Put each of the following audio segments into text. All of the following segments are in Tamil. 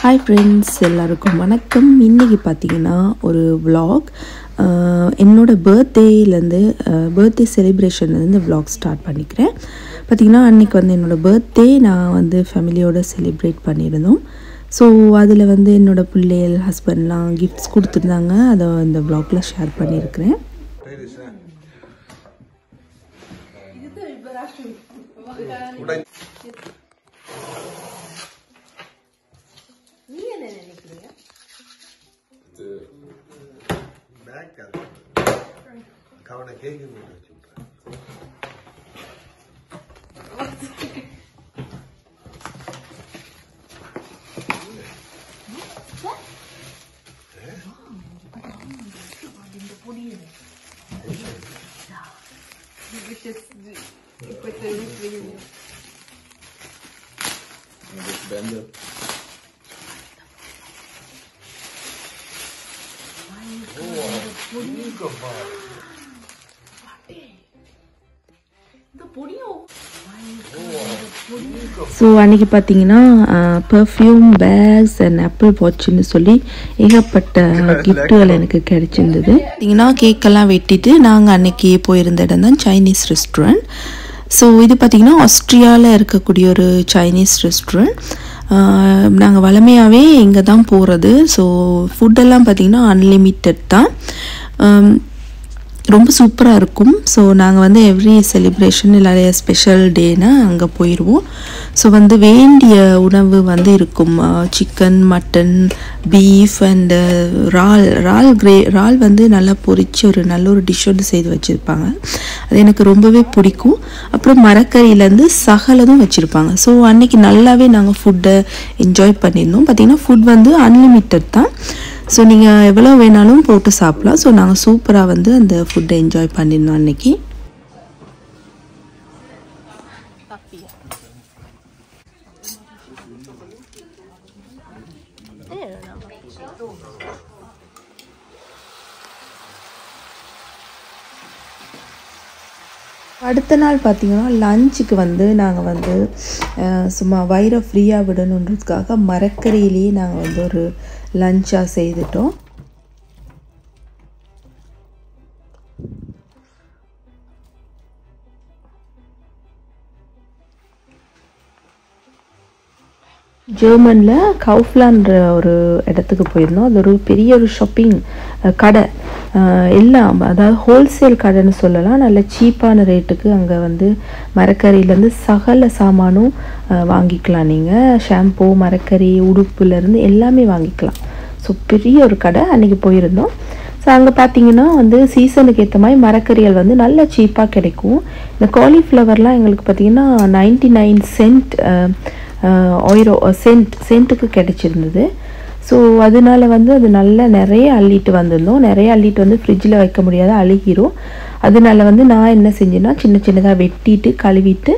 ஹாய் ஃப்ரெண்ட்ஸ், எல்லாருக்கும் வணக்கம். இன்றைக்கி பார்த்தீங்கன்னா ஒரு vlog. என்னோட பர்த்டே செலிப்ரேஷன்லேருந்து vlog ஸ்டார்ட் பண்ணிக்கிறேன். பார்த்திங்கன்னா அன்றைக்கி வந்து என்னோடய பர்த்டே நான் வந்து ஃபேமிலியோடு செலிப்ரேட் பண்ணியிருந்தோம். ஸோ அதில் வந்து என்னோடய பிள்ளைகள் ஹஸ்பண்ட்லாம் கிஃப்ட்ஸ் கொடுத்துருந்தாங்க. அதை இந்த vlogல ஷேர் பண்ணியிருக்கிறேன். ஸோ அன்றைக்கி பார்த்தீங்கன்னா பர்ஃப்யூம், பேக்ஸ் அண்ட் ஆப்பிள் வாட்ச்னு சொல்லி ஏகப்பட்ட கிஃப்ட்டுகள் எனக்கு கிடைச்சிருந்தது. பார்த்தீங்கன்னா கேக்கெல்லாம் வெட்டிட்டு நாங்கள் அன்றைக்கி போயிருந்த இடம் தான் சைனீஸ் ரெஸ்டாரண்ட். ஸோ இது பார்த்திங்கன்னா ஆஸ்ட்ரியாவில் இருக்கக்கூடிய ஒரு சைனீஸ் ரெஸ்டாரண்ட். நாங்கள் வழமையாகவே இங்கே தான் போகிறது. ஸோ ஃபுட்டெல்லாம் பார்த்திங்கன்னா அன்லிமிட்டட் தான், ரொம்ப சூப்பராக இருக்கும். ஸோ நாங்கள் வந்து எவ்ரி செலிப்ரேஷன் இல்லை ஸ்பெஷல் டேனா அங்கே போயிடுவோம். ஸோ வந்து வேண்டிய உணவு வந்து இருக்கும். சிக்கன், மட்டன், பீஃப் அண்டு இறால் வந்து நல்லா பொரித்து ஒரு நல்ல ஒரு டிஷ் வந்து செய்து வச்சுருப்பாங்க. அது எனக்கு ரொம்பவே பிடிக்கும். அப்புறம் மரக்கறியிலேருந்து சகலதும் வச்சுருப்பாங்க. ஸோ அன்றைக்கி நல்லாவே நாங்கள் ஃபுட்டை என்ஜாய் பண்ணியிருந்தோம். பார்த்திங்கன்னா ஃபுட் வந்து அன்லிமிட்டட் தான். ஸோ நீங்கள் எவ்வளோ வேணாலும் போட்டு சாப்பிட்லாம். ஸோ நாங்கள் சூப்பராக வந்து அந்த ஃபுட்டை என்ஜாய் பண்ணியிருந்தோம் அன்றைக்கி. அடுத்த நாள் பார்த்திங்கன்னா லஞ்சுக்கு வந்து நாங்கள் வந்து சும்மா வயிறை ஃப்ரீயாக விடணுன்றதுக்காக மரக்கறியிலேயே நாங்கள் வந்து ஒரு லஞ்சாக செய்துட்டோம். ஜெர்மனில் கவுஃப்லான்ற ஒரு இடத்துக்கு போயிருந்தோம். அது ஒரு பெரிய ஒரு ஷாப்பிங் கடை, எல்லாம் அதாவது ஹோல்சேல் கடைன்னு சொல்லலாம். நல்ல சீப்பான ரேட்டுக்கு அங்கே வந்து மரக்கறியிலேருந்து சகல சாமானும் வாங்கிக்கலாம். நீங்கள் ஷாம்பூ, மரக்கறி, உடுப்புலேருந்து எல்லாமே வாங்கிக்கலாம். ஸோ பெரிய ஒரு கடை அன்றைக்கி போயிருந்தோம். ஸோ அங்கே பார்த்தீங்கன்னா வந்து சீசனுக்கு ஏற்ற மாதிரி மரக்கறிகள் வந்து நல்ல சீப்பாக கிடைக்கும். இந்த காலிஃப்ளவர்லாம் எங்களுக்கு பார்த்திங்கன்னா 99 சென்ட் சென்ட்டுக்கு கிடைச்சிருந்தது. ஸோ அதனால வந்து அது நல்லா நிறைய அள்ளிட்டு வந்திருந்தோம். நிறைய அள்ளிட்டு வந்து ஃப்ரிட்ஜில் வைக்க முடியாத, அழுகிரும். அதனால வந்து நான் என்ன செஞ்சேன்னா சின்ன சின்னதாக வெட்டிட்டு கழுவிட்டு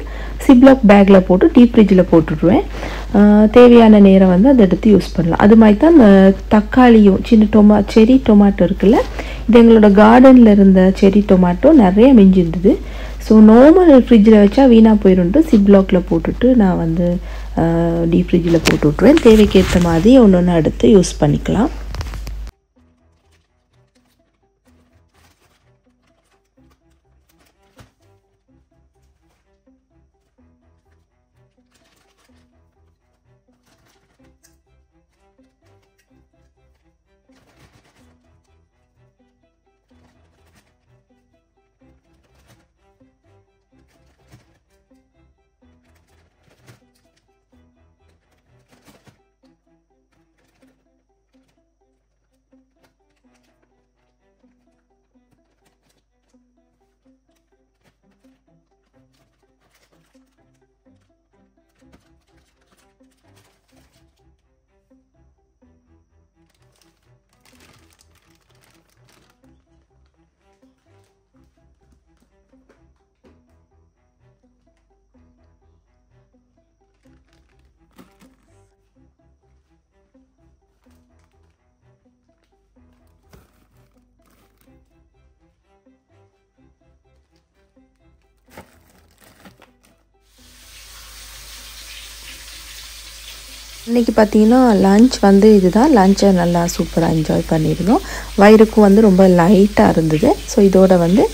சிப்லாக் பேக்கில் போட்டு டீப் ஃப்ரிட்ஜில் போட்டுடுவேன். தேவையான நேரம் வந்து அதை எடுத்து யூஸ் பண்ணலாம். அது மாதிரி தான் இந்த தக்காளியும், சின்ன செரி டொமாட்டோ இருக்குல்ல, இது எங்களோட கார்டனில் இருந்த செரி டொமாட்டோ நிறைய மிஞ்சிருந்தது. ஸோ நார்மல் ஃப்ரிட்ஜில் வச்சா வீணாக போயிடும்ட்டு சிப்லாக்கில் போட்டுட்டு நான் வந்து டீப் ஃப்ரிட்ஜில் போட்டு விட்ருவேன். தேவைக்கேற்ற மாதிரி ஒன்று ஒன்று எடுத்து யூஸ் பண்ணிக்கலாம். இன்றைக்கி பார்த்தீங்கன்னா லன்ச் வந்து இதுதான். லன்ச்சை நல்லா சூப்பராக என்ஜாய் பண்ணியிருந்தோம். வயிறுக்கும் வந்து ரொம்ப லைட்டாக இருந்தது. ஸோ இதோட வந்து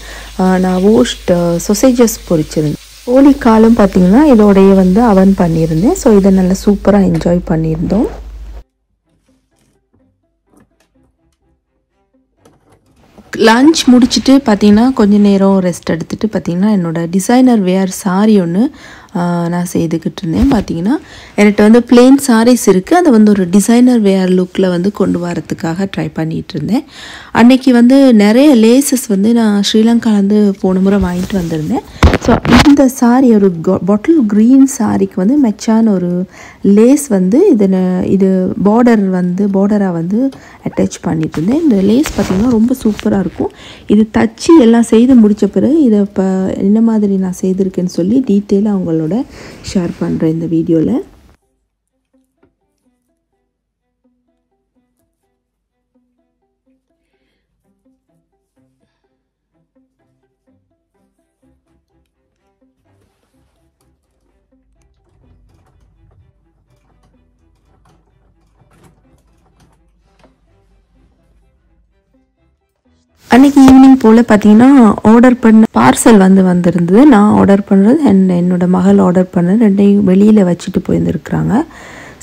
நான் ரோஸ்ட் சொசேஜஸ் பொரிச்சிருந்தேன். கோழி காலும் பார்த்திங்கன்னா இதோடைய வந்து அவன் பண்ணியிருந்தேன். ஸோ இதை நல்லா சூப்பராக என்ஜாய் பண்ணியிருந்தோம். லன்ச் முடிச்சுட்டு பார்த்திங்கன்னா கொஞ்சம் நேரம் ரெஸ்ட் எடுத்துகிட்டு பார்த்திங்கன்னா என்னோடய டிசைனர் வேர் சாரி ஒன்று நான் செய்துக்கிட்டு இருந்தேன். பார்த்திங்கன்னா என்கிட்ட வந்து பிளெயின் சாரீஸ் இருக்குது. அதை வந்து ஒரு டிசைனர் வேர் லுக்கில் வந்து கொண்டு வரத்துக்காக ட்ரை பண்ணிகிட்டு இருந்தேன். அன்றைக்கி வந்து நிறைய லேசஸ் வந்து நான் ஸ்ரீலங்காலேருந்து போன முறை வாங்கிட்டு வந்திருந்தேன். ஸோ இந்த சாரீ ஒரு பாட்டில் க்ரீன் சாரீக்கு வந்து மெச்சான ஒரு லேஸ் வந்து இது பார்டராக வந்து அட்டாச் பண்ணிட்டு இருந்தேன். இந்த லேஸ் பார்த்திங்கன்னா ரொம்ப சூப்பராக இருக்கும். இது தச்சு எல்லாம் செய்து முடித்த பிறகு இதை இப்போ என்ன மாதிரி நான் செய்திருக்கேன்னு சொல்லி டீட்டெயிலாக அவங்களோட ஷேர் பண்ணுறேன் இந்த வீடியோவில். அன்றைக்கி ஈவினிங் போல் பார்த்திங்கன்னா ஆர்டர் பண்ண பார்சல் வந்திருந்தது. நான் ஆர்டர் பண்ணுறது என்னோடய மகள் ஆர்டர் பண்ணது ரெண்டையும் வெளியில் வச்சுட்டு போயிருந்துருக்குறாங்க.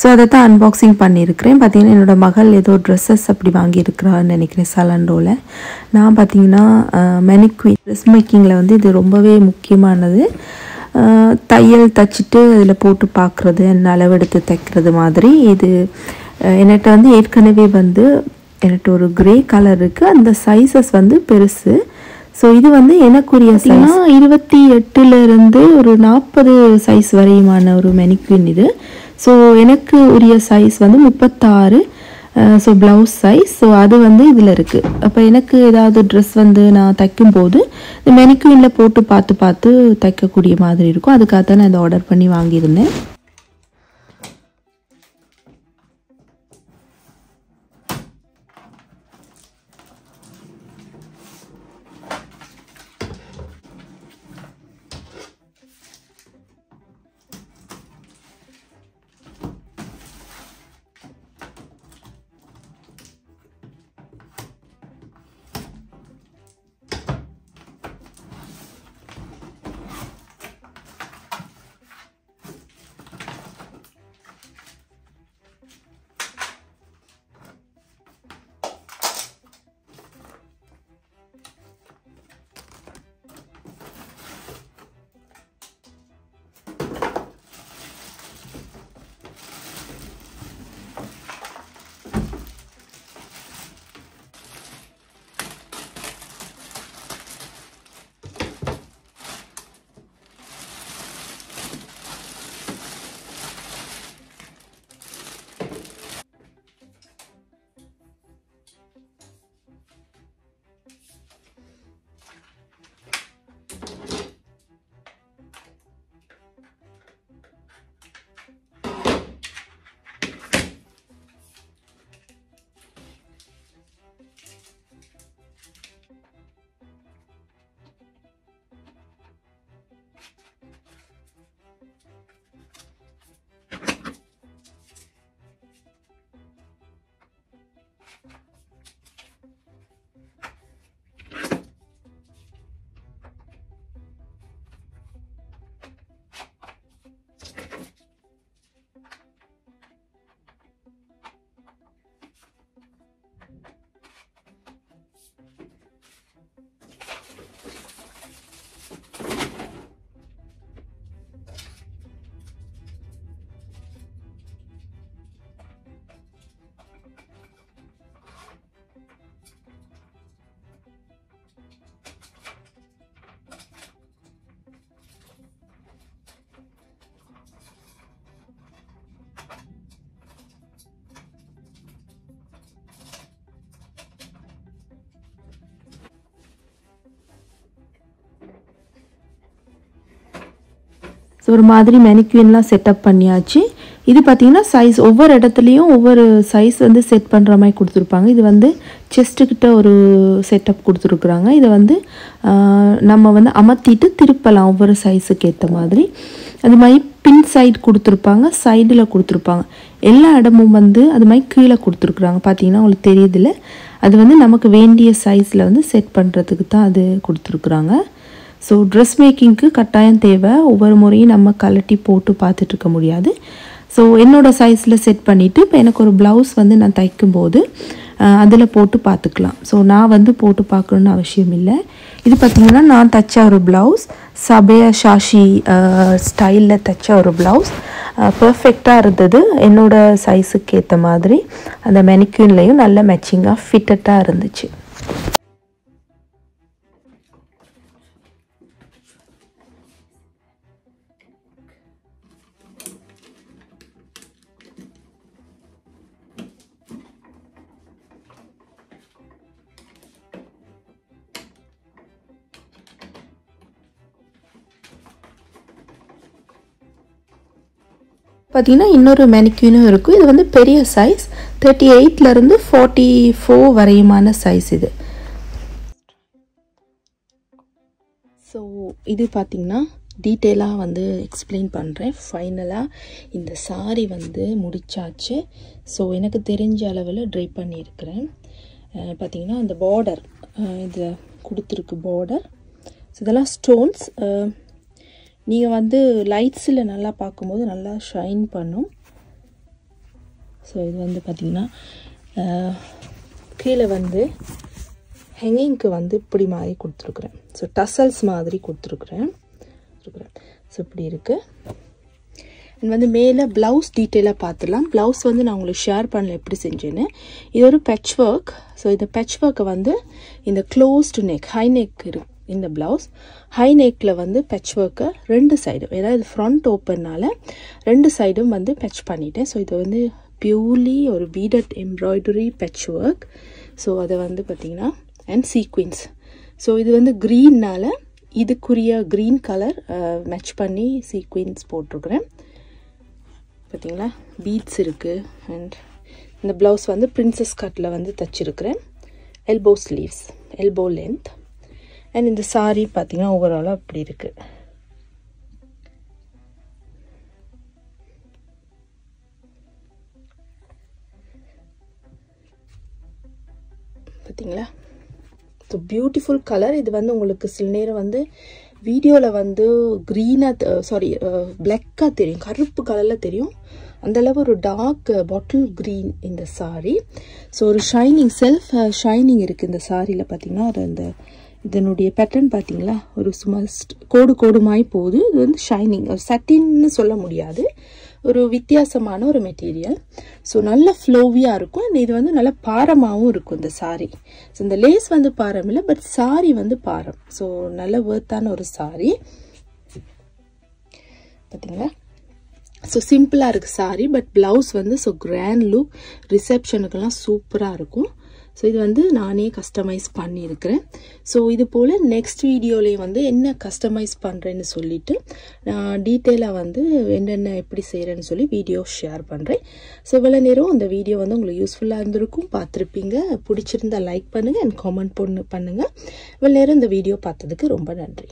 ஸோ அதை தான் அன்பாக்சிங் பண்ணியிருக்கிறேன். பார்த்திங்கன்னா என்னோடய மகள் ஏதோ ட்ரெஸ்ஸஸ் அப்படி வாங்கியிருக்கிறான்னு நினைக்கிறேன் சலண்டோவில். நான் பார்த்திங்கன்னா மெனிக்வின் ட்ரெஸ் மேக்கிங்கில் வந்து இது ரொம்பவே முக்கியமானது. தையல் தைச்சிட்டு அதில் போட்டு பார்க்குறது, அளவெடுத்து தைக்கிறது மாதிரி. இது என்கிட்ட வந்து ஏற்கனவே வந்து என்கிட்ட ஒரு கிரே கலர் இருக்குது. அந்த சைஸஸ் வந்து பெருசு. ஸோ இது வந்து எனக்குரிய சைஸ் 28லேருந்து ஒரு 40 சைஸ் வரையுமான ஒரு மெனிக்வின் இது. ஸோ எனக்கு உரிய சைஸ் வந்து 36. So blouse size. ஸோ அது வந்து இதில் இருக்குது. அப்போ எனக்கு ஏதாவது ட்ரெஸ் வந்து நான் தைக்கும்போது இந்த மெனிக்வினில் போட்டு பார்த்து தைக்கக்கூடிய மாதிரி இருக்கும். அதுக்காக தான் நான் இதை ஆர்டர் பண்ணி வாங்கியிருந்தேன். ஸோ ஒரு மாதிரி மேனிக்யூன்லாம் செட்டப் பண்ணியாச்சு. இது பார்த்திங்கன்னா சைஸ் ஒவ்வொரு இடத்துலையும் ஒவ்வொரு சைஸ் வந்து செட் பண்ணுற மாதிரி கொடுத்துருப்பாங்க. இது வந்து செஸ்ட்டுக்கிட்ட ஒரு செட்டப் கொடுத்துருக்குறாங்க. இதை வந்து நம்ம வந்து அமர்த்திட்டு திருப்பலாம் ஒவ்வொரு சைஸுக்கு ஏற்ற மாதிரி. அது மாதிரி பின் சைடு கொடுத்துருப்பாங்க, சைடில் கொடுத்துருப்பாங்க. எல்லா இடமும் வந்து அது மாதிரி கீழே கொடுத்துருக்குறாங்க. பார்த்தீங்கன்னா உங்களுக்கு தெரியுதுல, அது வந்து நமக்கு வேண்டிய சைஸில் வந்து செட் பண்ணுறதுக்கு தான் அது கொடுத்துருக்குறாங்க. ஸோ ட்ரெஸ் மேக்கிங்க்கு கட்டாயம் தேவை. ஒவ்வொரு முறையும் நம்ம கலட்டி போட்டு பார்த்துட்டு இருக்க முடியாது. ஸோ என்னோடய சைஸில் செட் பண்ணிவிட்டு இப்போ எனக்கு ஒரு ப்ளவுஸ் வந்து நான் தைக்கும்போது அதில் போட்டு பார்த்துக்கலாம். ஸோ நான் வந்து போட்டு பார்க்கணுன்னு அவசியம் இல்லை. இது பார்த்திங்கன்னா நான் தைச்ச ஒரு ப்ளவுஸ், சபையா ஷாஷி ஸ்டைலில் தைச்ச ஒரு ப்ளவுஸ். பர்ஃபெக்டாக இருந்தது. என்னோடய சைஸுக்கு ஏற்ற மாதிரி அந்த மெனிக்யூன்லேயும் நல்ல மேட்சிங்காக ஃபிட்டடாக இருந்துச்சு. பார்த்திங்கன்னா இன்னொரு மேனிக்யூனும் இருக்கும். இது வந்து பெரிய சைஸ், 38லேருந்து 44 வரையுமான சைஸ் இது. ஸோ இது பார்த்திங்கன்னா டீட்டெயிலாக வந்து எக்ஸ்பிளைன் பண்ணுறேன். ஃபைனலாக இந்த சாரி வந்து முடிச்சாச்சு. ஸோ எனக்கு தெரிஞ்ச அளவில் ட்ரை பண்ணியிருக்கிறேன். பார்த்திங்கன்னா அந்த பார்டர் இது கொடுத்துருக்கு பார்டர். ஸோ இதெல்லாம் ஸ்டோன்ஸ். நீங்கள் வந்து லைட்ஸில் நல்லா பார்க்கும்போது நல்லா ஷைன் பண்ணும். ஸோ இது வந்து பார்த்திங்கன்னா கீழே வந்து ஹெங்கிங்க்கு வந்து இப்படி மாதிரி கொடுத்துருக்குறேன். ஸோ டசல்ஸ் மாதிரி கொடுத்துருக்குறேன். ஸோ இப்படி இருக்குது. அண்ட் வந்து மேலே ப்ளவுஸ் டீட்டெயிலாக பார்த்துடலாம். ப்ளவுஸ் வந்து நான் உங்களுக்கு ஷேர் பண்ணல எப்படி செஞ்சேன்னு. இது ஒரு பேட்ச் ஒர்க். ஸோ இந்த பேட்ச் ஒர்க்கை வந்து இந்த க்ளோஸ்டு நெக், ஹை நெக் இருக்குது இந்த ப்ளவுஸ். ஹை நெக்கில் வந்து பேட்ச் ஒர்க்கை 2 சைடும், ஏதாவது ஃப்ரண்ட் ஓப்பன்னால் 2 சைடும் வந்து பேட்ச் பண்ணிட்டேன். ஸோ இது வந்து பியூர்லி ஒரு பீடட் எம்ப்ராய்டரி பேட்ச் ஒர்க். ஸோ அதை வந்து பார்த்திங்கன்னா அண்ட் சீக்வென்ஸ். ஸோ இது வந்து க்ரீன்னால் இதுக்குரிய க்ரீன் கலர் மேட்ச் பண்ணி சீக்வென்ஸ் போட்டிருக்கிறேன். பார்த்திங்களா, பீட்ஸ் இருக்குது. அண்ட் இந்த ப்ளவுஸ் வந்து பிரின்சஸ் கட்டில் வந்து தைச்சிருக்கிறேன். Elbow sleeves, elbow length. And இந்த சாரீ பார்த்திங்கன்னா ஓவராலாக அப்படி இருக்குது. பார்த்திங்களா, ஸோ பியூட்டிஃபுல் கலர். இது வந்து உங்களுக்கு சில நேரம் வந்து வீடியோவில் வந்து க்ரீனாக பிளாக்காக தெரியும், கருப்பு கலரில் தெரியும். அந்தளவு ஒரு டார்க் பாட்டில் க்ரீன் இந்த சாரீ. ஸோ ஒரு ஷைனிங், செல்ஃப் ஷைனிங் இருக்குது இந்த சாரியில். பார்த்திங்கன்னா அது அந்த இதனுடைய பேட்டர்ன் பார்த்திங்களா, ஒரு சும்மா கோடு கோடுமாய் போகுது. இது வந்து ஷைனிங், ஒரு சட்டின்னு சொல்ல முடியாது, ஒரு வித்தியாசமான ஒரு மெட்டீரியல். ஸோ நல்ல ஃப்ளோவியாக இருக்கும். இது வந்து நல்ல பாரமாகவும் இருக்கும் இந்த சாரீ. ஸோ இந்த லேஸ் வந்து பாரம் இல்லை, பட் சாரீ வந்து பாரம். ஸோ நல்ல ஒர்த்தான ஒரு சாரீ. பார்த்திங்களா, ஸோ சிம்பிளாக இருக்குது சாரீ, பட் ப்ளவுஸ் வந்து ஸோ கிராண்ட் லுக், ரிசப்ஷனுக்கெல்லாம் சூப்பராக இருக்கும். ஸோ இது வந்து நானே கஸ்டமைஸ் பண்ணியிருக்கிறேன். ஸோ இது போல் நெக்ஸ்ட் வீடியோலேயே வந்து என்ன கஸ்டமைஸ் பண்ணுறேன்னு சொல்லிவிட்டு நான் டீட்டெயிலாக வந்து என்னென்ன எப்படி செய்கிறேன்னு சொல்லி வீடியோ ஷேர் பண்ணுறேன். ஸோ இவ்வளோ நேரம் அந்த வீடியோ வந்து உங்களுக்கு யூஸ்ஃபுல்லாக இருந்திருக்கும், பார்த்துருப்பீங்க. பிடிச்சிருந்தா லைக் பண்ணுங்கள் அண்ட் காமெண்ட் பண்ணுங்கள். இவ்வளோ நேரம் இந்த வீடியோ பார்த்ததுக்கு ரொம்ப நன்றி.